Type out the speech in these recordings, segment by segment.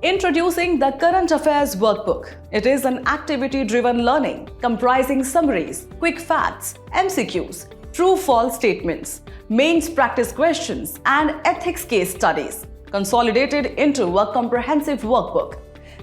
Introducing the Current Affairs Workbook. It is an activity-driven learning comprising summaries, quick facts, MCQs, true-false statements, mains practice questions, and ethics case studies, consolidated into a comprehensive workbook.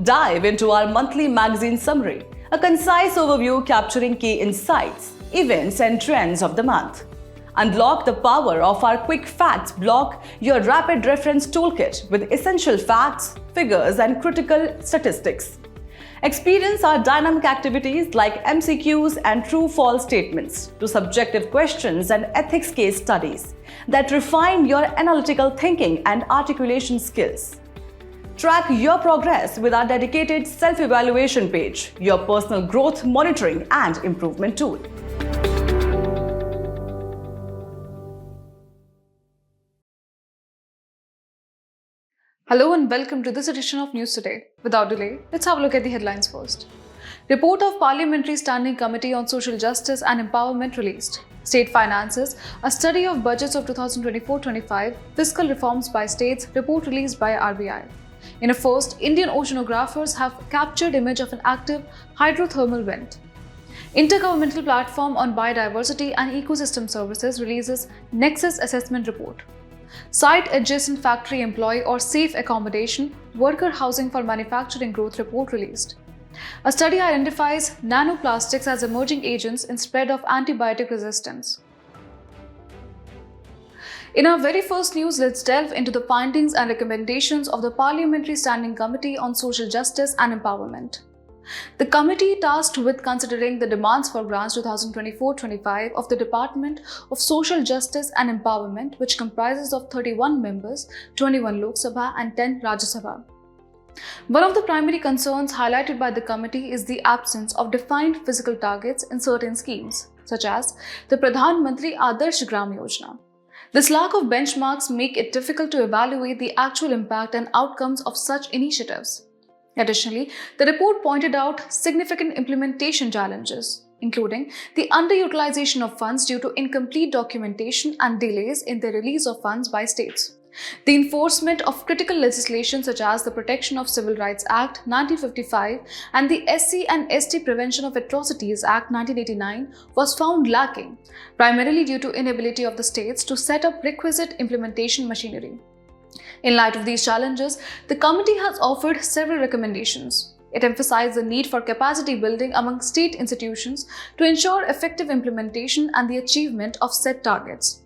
Dive into our monthly magazine summary, a concise overview capturing key insights, events, and trends of the month. Unlock the power of our Quick Facts block, your rapid reference toolkit with essential facts, figures, and critical statistics. Experience our dynamic activities like MCQs and true-false statements to subjective questions and ethics case studies that refine your analytical thinking and articulation skills. Track your progress with our dedicated self-evaluation page, your personal growth monitoring and improvement tool. Hello and welcome to this edition of News Today. Without delay, let's have a look at the headlines first. Report of Parliamentary Standing Committee on Social Justice and Empowerment released. State Finances, a study of budgets of 2024-25, fiscal reforms by states, report released by RBI. In a first, Indian oceanographers have captured image of an active hydrothermal vent. Intergovernmental Platform on Biodiversity and Ecosystem Services releases Nexus Assessment Report. Site Adjacent Factory Employee or Safe Accommodation, Worker Housing for Manufacturing Growth report released. A study identifies nanoplastics as emerging agents in spread of antibiotic resistance. In our very first news, let's delve into the findings and recommendations of the Parliamentary Standing Committee on Social Justice and Empowerment. The committee tasked with considering the demands for grants 2024-25 of the Department of Social Justice and Empowerment, which comprises of 31 members, 21 Lok Sabha and 10 Rajya Sabha. One of the primary concerns highlighted by the committee is the absence of defined physical targets in certain schemes, such as the Pradhan Mantri Adarsh Gram Yojana. This lack of benchmarks make it difficult to evaluate the actual impact and outcomes of such initiatives. Additionally, the report pointed out significant implementation challenges, including the underutilization of funds due to incomplete documentation and delays in the release of funds by states. The enforcement of critical legislation such as the Protection of Civil Rights Act 1955 and the SC and ST Prevention of Atrocities Act 1989 was found lacking, primarily due to inability of the states to set up requisite implementation machinery. In light of these challenges, the committee has offered several recommendations. It emphasized the need for capacity building among state institutions to ensure effective implementation and the achievement of set targets.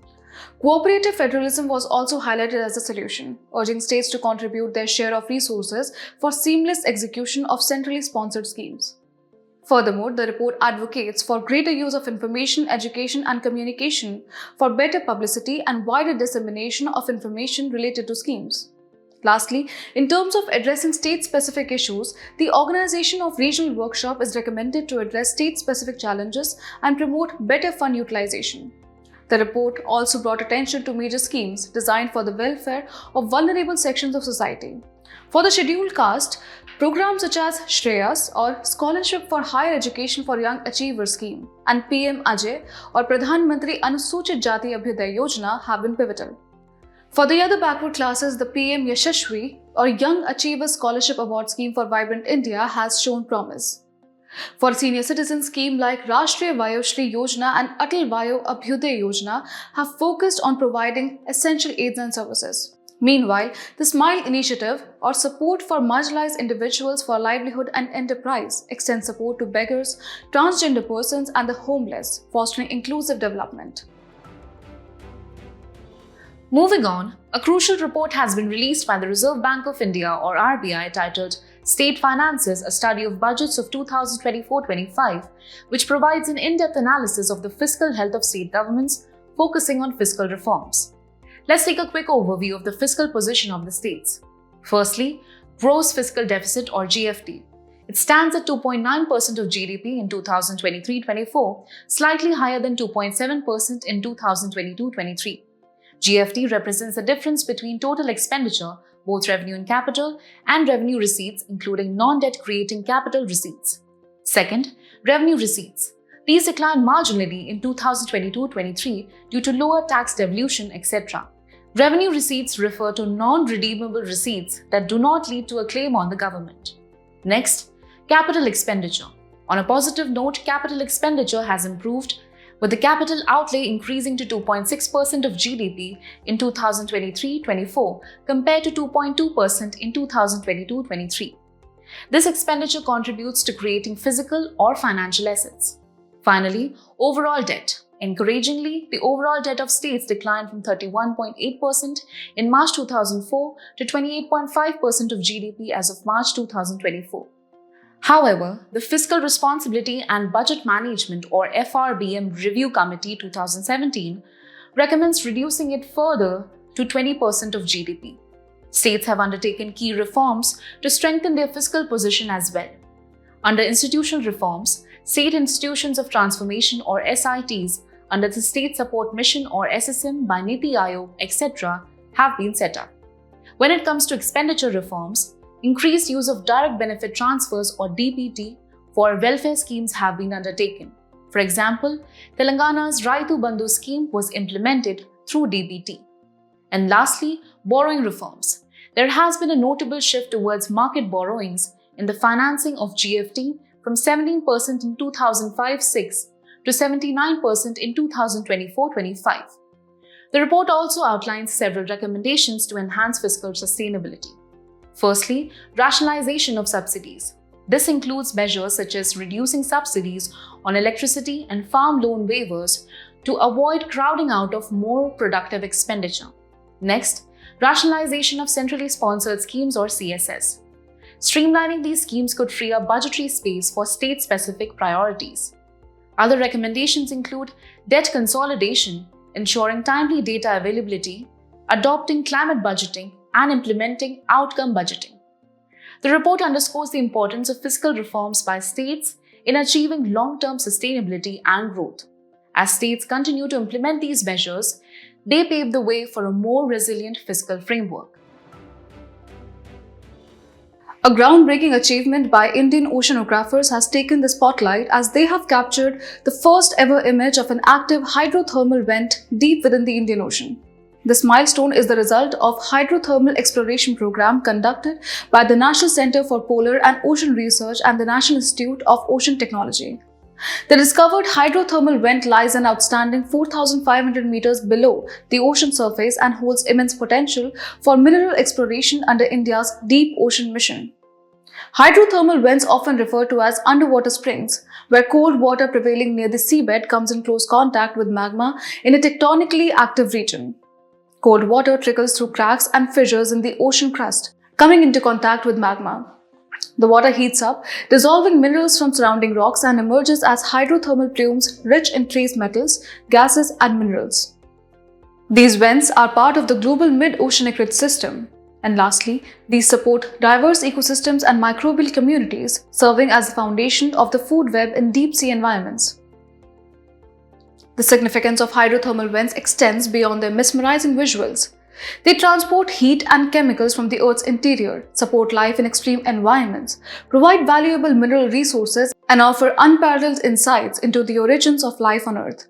Cooperative federalism was also highlighted as a solution, urging states to contribute their share of resources for seamless execution of centrally sponsored schemes. Furthermore, the report advocates for greater use of information, education, and communication for better publicity and wider dissemination of information related to schemes. Lastly, in terms of addressing state-specific issues, the organization of regional workshop is recommended to address state-specific challenges and promote better fund utilization. The report also brought attention to major schemes designed for the welfare of vulnerable sections of society. For the scheduled caste, programs such as Shreyas or Scholarship for Higher Education for Young Achievers scheme and PM Ajay or Pradhan Mantri Anusuchit Jati Abhyuday Yojana have been pivotal. For the other backward classes, the PM Yashashvi or Young Achievers Scholarship Award scheme for Vibrant India has shown promise. For senior citizen scheme like Rashtriya Vayoshri Yojana and Atal Vayo Abhyuday Yojana have focused on providing essential aids and services. Meanwhile, the SMILE initiative, or Support for Marginalized Individuals for Livelihood and Enterprise, extends support to beggars, transgender persons, and the homeless, fostering inclusive development. Moving on, a crucial report has been released by the Reserve Bank of India, or RBI, titled State Finances, a Study of Budgets of 2024-25, which provides an in-depth analysis of the fiscal health of state governments, focusing on fiscal reforms. Let's take a quick overview of the fiscal position of the states. Firstly, gross fiscal deficit or GFD. It stands at 2.9% of GDP in 2023-24, slightly higher than 2.7% in 2022-23. GFD represents the difference between total expenditure, both revenue and capital, and revenue receipts, including non-debt creating capital receipts. Second, revenue receipts. These declined marginally in 2022-23 due to lower tax devolution, etc. Revenue receipts refer to non-redeemable receipts that do not lead to a claim on the government. Next, capital expenditure. On a positive note, capital expenditure has improved, with the capital outlay increasing to 2.6% of GDP in 2023-24 compared to 2.2% in 2022-23. This expenditure contributes to creating physical or financial assets. Finally, overall debt. Encouragingly, the overall debt of states declined from 31.8% in March 2004 to 28.5% of GDP as of March 2024. However, the Fiscal Responsibility and Budget Management or FRBM Review Committee 2017 recommends reducing it further to 20% of GDP. States have undertaken key reforms to strengthen their fiscal position as well. Under institutional reforms, State Institutions of Transformation or SITs under the State Support Mission or SSM by Niti Aayog, etc. have been set up. When it comes to expenditure reforms, increased use of direct benefit transfers or DBT for welfare schemes have been undertaken. For example, Telangana's Raitu Bandhu scheme was implemented through DBT. And lastly, borrowing reforms. There has been a notable shift towards market borrowings in the financing of GFT from 17% in 2005-06 to 79% in 2024-25. The report also outlines several recommendations to enhance fiscal sustainability. Firstly, rationalization of subsidies. This includes measures such as reducing subsidies on electricity and farm loan waivers to avoid crowding out of more productive expenditure. Next, rationalization of centrally sponsored schemes or CSS. Streamlining these schemes could free up budgetary space for state-specific priorities. Other recommendations include debt consolidation, ensuring timely data availability, adopting climate budgeting, and implementing outcome budgeting. The report underscores the importance of fiscal reforms by states in achieving long-term sustainability and growth. As states continue to implement these measures, they pave the way for a more resilient fiscal framework. A groundbreaking achievement by Indian oceanographers has taken the spotlight as they have captured the first ever image of an active hydrothermal vent deep within the Indian Ocean. This milestone is the result of hydrothermal exploration program conducted by the National Center for Polar and Ocean Research and the National Institute of Ocean Technology. The discovered hydrothermal vent lies an outstanding 4,500 meters below the ocean surface and holds immense potential for mineral exploration under India's Deep Ocean Mission. Hydrothermal vents, often referred to as underwater springs, where cold water prevailing near the seabed comes in close contact with magma in a tectonically active region. Cold water trickles through cracks and fissures in the ocean crust, coming into contact with magma. The water heats up, dissolving minerals from surrounding rocks and emerges as hydrothermal plumes rich in trace metals, gases, and minerals. These vents are part of the global mid-oceanic ridge system. And lastly, these support diverse ecosystems and microbial communities, serving as the foundation of the food web in deep-sea environments. The significance of hydrothermal vents extends beyond their mesmerizing visuals. They transport heat and chemicals from the Earth's interior, support life in extreme environments, provide valuable mineral resources, and offer unparalleled insights into the origins of life on Earth.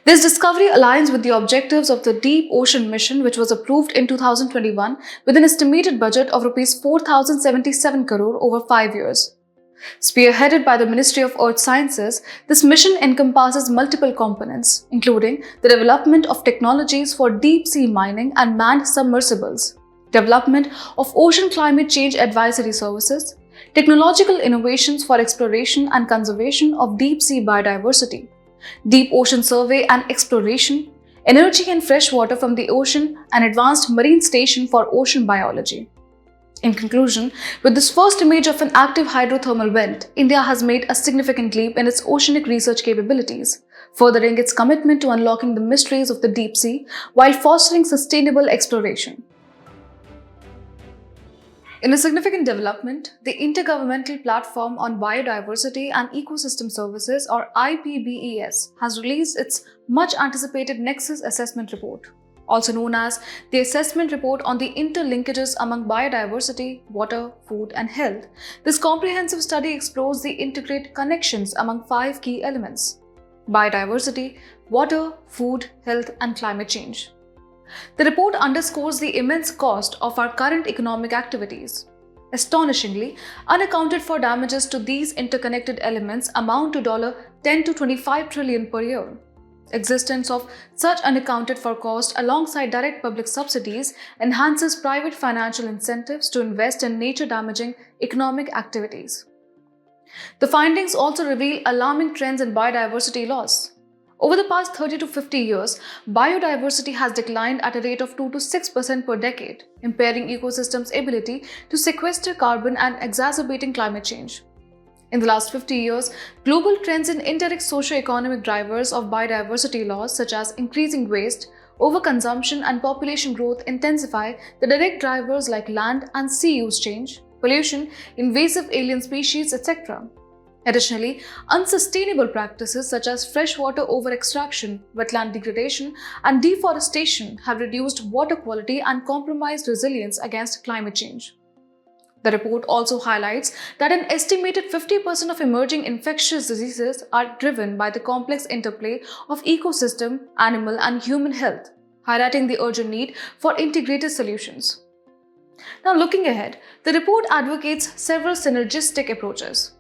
This discovery aligns with the objectives of the Deep Ocean Mission, which was approved in 2021 with an estimated budget of Rs 4,077 crore over 5 years. Spearheaded by the Ministry of Earth Sciences, this mission encompasses multiple components, including the development of technologies for deep-sea mining and manned submersibles, development of ocean climate change advisory services, technological innovations for exploration and conservation of deep-sea biodiversity, deep ocean survey and exploration, energy and fresh water from the ocean, and advanced marine station for ocean biology. In conclusion, with this first image of an active hydrothermal vent, India has made a significant leap in its oceanic research capabilities, furthering its commitment to unlocking the mysteries of the deep sea while fostering sustainable exploration. In a significant development, the Intergovernmental Platform on Biodiversity and Ecosystem Services, or IPBES, has released its much-anticipated Nexus Assessment Report. Also known as the Assessment Report on the Interlinkages among Biodiversity, Water, Food and Health. This comprehensive study explores the integrated connections among 5 key elements: biodiversity, water, food, health and climate change. The report underscores the immense cost of our current economic activities. Astonishingly, unaccounted for damages to these interconnected elements amount to 10 to 25 trillion per year. Existence of such unaccounted for cost alongside direct public subsidies enhances private financial incentives to invest in nature-damaging economic activities. The findings also reveal alarming trends in biodiversity loss. Over the past 30 to 50 years, biodiversity has declined at a rate of 2 to 6% per decade, impairing ecosystems' ability to sequester carbon and exacerbating climate change. In the last 50 years, global trends in indirect socio-economic drivers of biodiversity loss, such as increasing waste, overconsumption, and population growth, intensify the direct drivers like land and sea use change, pollution, invasive alien species, etc. Additionally, unsustainable practices such as freshwater over-extraction, wetland degradation, and deforestation have reduced water quality and compromised resilience against climate change. The report also highlights that an estimated 50% of emerging infectious diseases are driven by the complex interplay of ecosystem, animal, and human health, highlighting the urgent need for integrated solutions. Now, looking ahead, the report advocates several synergistic approaches.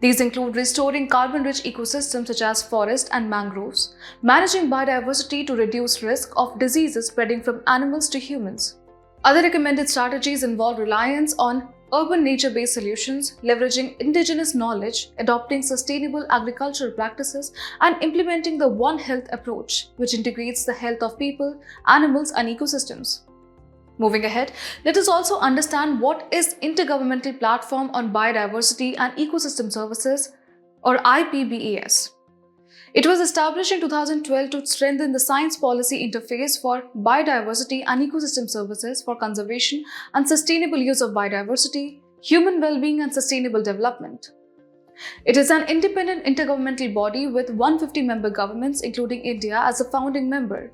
These include restoring carbon-rich ecosystems such as forests and mangroves, managing biodiversity to reduce risk of diseases spreading from animals to humans. Other recommended strategies involve reliance on urban nature-based solutions, leveraging indigenous knowledge, adopting sustainable agricultural practices, and implementing the One Health approach, which integrates the health of people, animals, and ecosystems. Moving ahead, let us also understand what is Intergovernmental Platform on Biodiversity and Ecosystem Services, or IPBES. It was established in 2012 to strengthen the science policy interface for biodiversity and ecosystem services for conservation and sustainable use of biodiversity, human well-being, and sustainable development. It is an independent intergovernmental body with 150 member governments, including India as a founding member.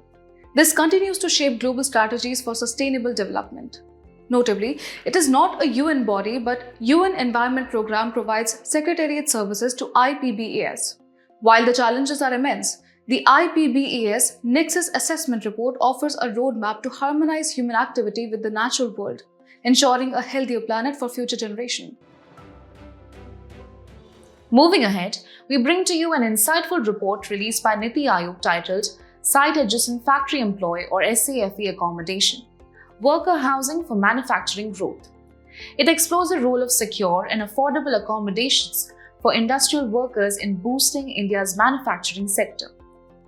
This continues to shape global strategies for sustainable development. Notably, it is not a UN body, but UN Environment Programme provides secretariat services to IPBES. While the challenges are immense, the IPBES Nexus Assessment Report offers a roadmap to harmonize human activity with the natural world, ensuring a healthier planet for future generations. Moving ahead, we bring to you an insightful report released by Niti Aayog titled Site Adjacent Factory Employee or SAFE Accommodation, Worker Housing for Manufacturing Growth. It explores the role of secure and affordable accommodations for industrial workers in boosting India's manufacturing sector.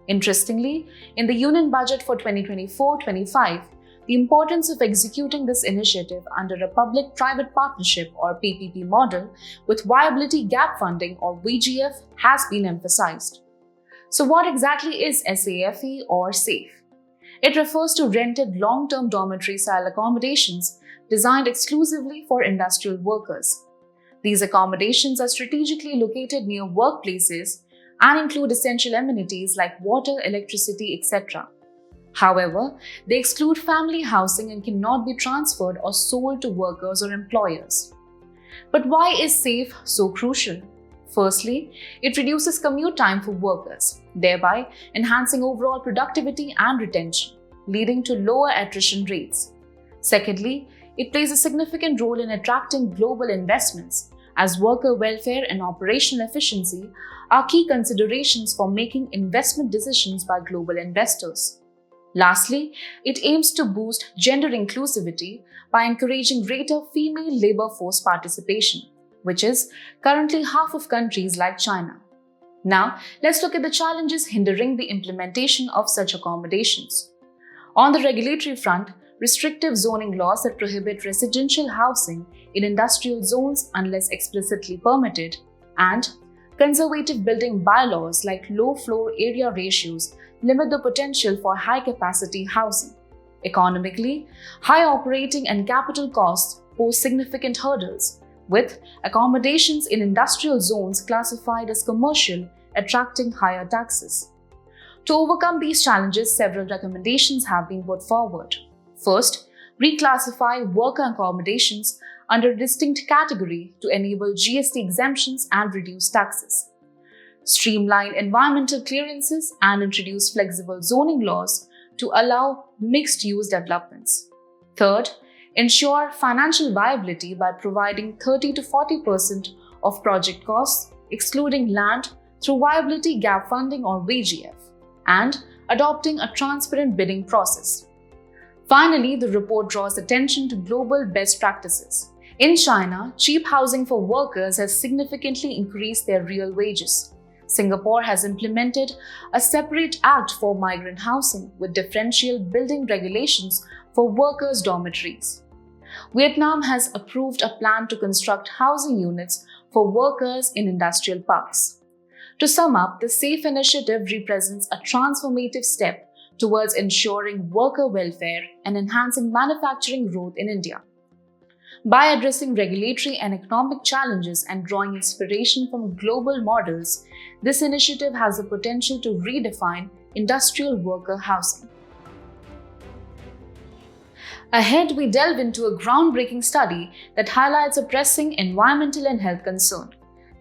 Interestingly, in the Union Budget for 2024-25, the importance of executing this initiative under a public-private partnership or PPP model with viability gap funding or VGF has been emphasized. So what exactly is SAFE or SAFE? It refers to rented long-term dormitory-style accommodations designed exclusively for industrial workers. These accommodations are strategically located near workplaces and include essential amenities like water, electricity, etc. However, they exclude family housing and cannot be transferred or sold to workers or employers. But why is SAFE so crucial? Firstly, it reduces commute time for workers, thereby enhancing overall productivity and retention, leading to lower attrition rates. Secondly, it plays a significant role in attracting global investments, as worker welfare and operational efficiency are key considerations for making investment decisions by global investors. Lastly, it aims to boost gender inclusivity by encouraging greater female labor force participation, which is currently half of countries like China. Now, let's look at the challenges hindering the implementation of such accommodations. On the regulatory front, restrictive zoning laws that prohibit residential housing in industrial zones unless explicitly permitted, and conservative building bylaws like low floor area ratios limit the potential for high-capacity housing. Economically, high operating and capital costs pose significant hurdles, with accommodations in industrial zones classified as commercial attracting higher taxes. To overcome these challenges, several recommendations have been put forward. First, reclassify worker accommodations under a distinct category to enable GST exemptions and reduce taxes. Streamline environmental clearances and introduce flexible zoning laws to allow mixed-use developments. Third, ensure financial viability by providing 30 to 40% of project costs, excluding land, through viability gap funding or VGF, and adopting a transparent bidding process. Finally, the report draws attention to global best practices. In China, cheap housing for workers has significantly increased their real wages. Singapore has implemented a separate act for migrant housing with differential building regulations for workers' dormitories. Vietnam has approved a plan to construct housing units for workers in industrial parks. To sum up, the SAFE initiative represents a transformative step towards ensuring worker welfare and enhancing manufacturing growth in India. By addressing regulatory and economic challenges and drawing inspiration from global models, this initiative has the potential to redefine industrial worker housing. Ahead, we delve into a groundbreaking study that highlights a pressing environmental and health concern.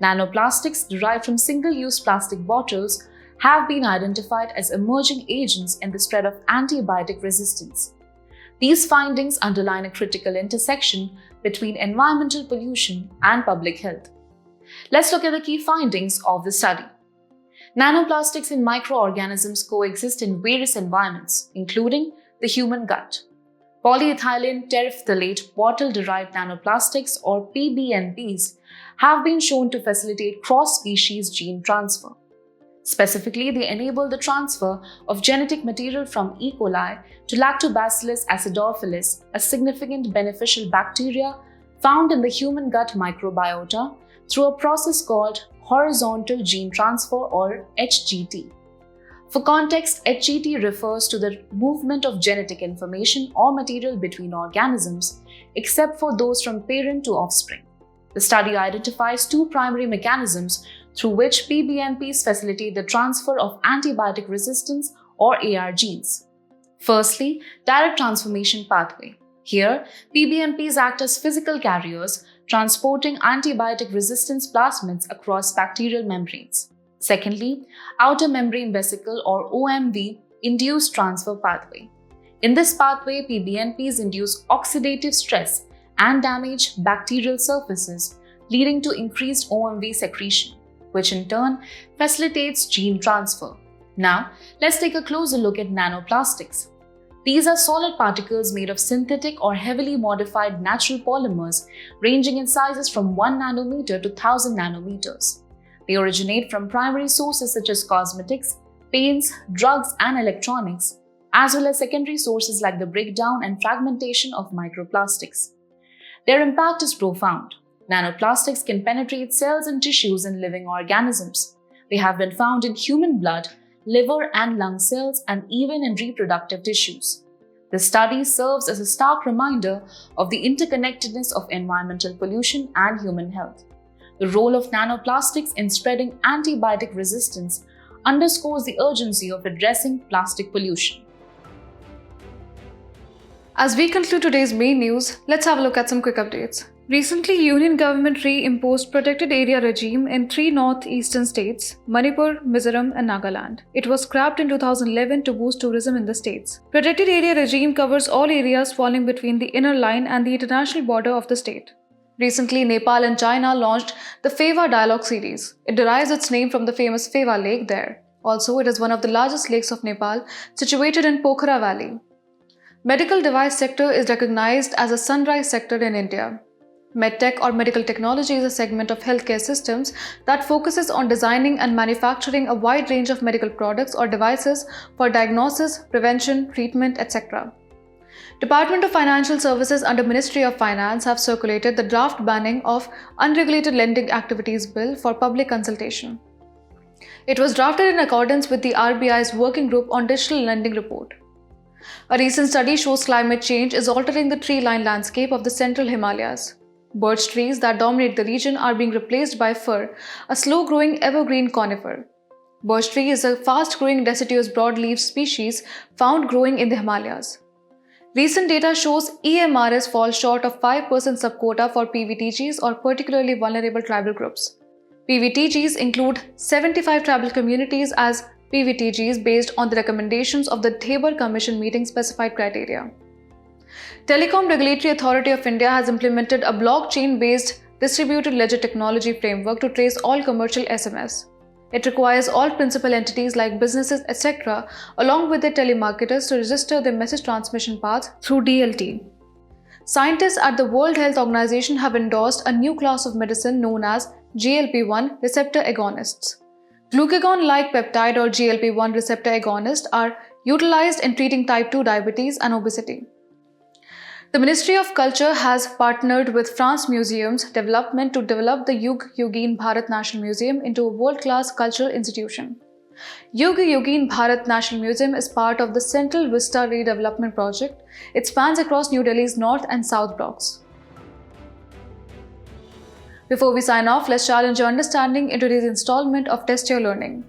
Nanoplastics derived from single-use plastic bottles have been identified as emerging agents in the spread of antibiotic resistance. These findings underline a critical intersection between environmental pollution and public health. Let's look at the key findings of the study. Nanoplastics in microorganisms coexist in various environments, including the human gut. Polyethylene terephthalate bottle-derived nanoplastics, or PBNPs, have been shown to facilitate cross-species gene transfer. Specifically, they enable the transfer of genetic material from E. coli to Lactobacillus acidophilus, a significant beneficial bacteria found in the human gut microbiota, through a process called horizontal gene transfer, or HGT. For context, HGT refers to the movement of genetic information or material between organisms, except for those from parent to offspring. The study identifies two primary mechanisms through which PBNPs facilitate the transfer of antibiotic resistance, or AR genes. Firstly, direct transformation pathway. Here, PBNPs act as physical carriers, transporting antibiotic resistance plasmids across bacterial membranes. Secondly, outer membrane vesicle, or OMV, induced transfer pathway. In this pathway, PBNPs induce oxidative stress and damage bacterial surfaces, leading to increased OMV secretion, which in turn facilitates gene transfer. Now, let's take a closer look at nanoplastics. These are solid particles made of synthetic or heavily modified natural polymers ranging in sizes from 1 nanometer to 1000 nanometers. They originate from primary sources such as cosmetics, paints, drugs, and electronics, as well as secondary sources like the breakdown and fragmentation of microplastics. Their impact is profound. Nanoplastics can penetrate cells and tissues in living organisms. They have been found in human blood, liver and lung cells, and even in reproductive tissues. This study serves as a stark reminder of the interconnectedness of environmental pollution and human health. The role of nanoplastics in spreading antibiotic resistance underscores the urgency of addressing plastic pollution. As we conclude today's main news, let's have a look at some quick updates. Recently, Union government re-imposed protected area regime in 3 northeastern states, Manipur, Mizoram and Nagaland. It was scrapped in 2011 to boost tourism in the states. Protected area regime covers all areas falling between the inner line and the international border of the state. Recently, Nepal and China launched the Pheva Dialogue series. It derives its name from the famous Pheva Lake there. Also, it is one of the largest lakes of Nepal, situated in Pokhara Valley. Medical device sector is recognized as a sunrise sector in India. MedTech, or medical technology, is a segment of healthcare systems that focuses on designing and manufacturing a wide range of medical products or devices for diagnosis, prevention, treatment, etc. Department of Financial Services under Ministry of Finance have circulated the draft banning of unregulated lending activities bill for public consultation. It was drafted in accordance with the RBI's Working Group on Digital Lending report. A recent study shows climate change is altering the tree-lined landscape of the central Himalayas. Birch trees that dominate the region are being replaced by fir, a slow-growing evergreen conifer. Birch tree is a fast-growing deciduous broadleaf species found growing in the Himalayas. Recent data shows EMRS falls short of 5% subquota for PVTGs, or particularly vulnerable tribal groups. PVTGs include 75 tribal communities as PVTGs based on the recommendations of the Thaber Commission meeting specified criteria. Telecom Regulatory Authority of India has implemented a blockchain-based distributed ledger technology framework to trace all commercial SMS. It requires all principal entities like businesses, etc., along with their telemarketers to register their message transmission path through DLT. Scientists at the World Health Organization have endorsed a new class of medicine known as GLP-1 receptor agonists. Glucagon-like peptide or GLP-1 receptor agonists are utilized in treating type 2 diabetes and obesity. The Ministry of Culture has partnered with France Museums Development to develop the Yug Yogin Bharat National Museum into a world-class cultural institution. Yug Yogin Bharat National Museum is part of the Central Vista Redevelopment Project. It spans across New Delhi's North and South blocks. Before we sign off, let's challenge your understanding in today's installment of Test Your Learning.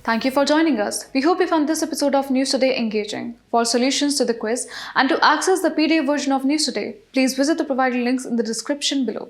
Thank you for joining us. We hope you found this episode of News Today engaging. For solutions to the quiz and to access the PDF version of News Today, please visit the provided links in the description below.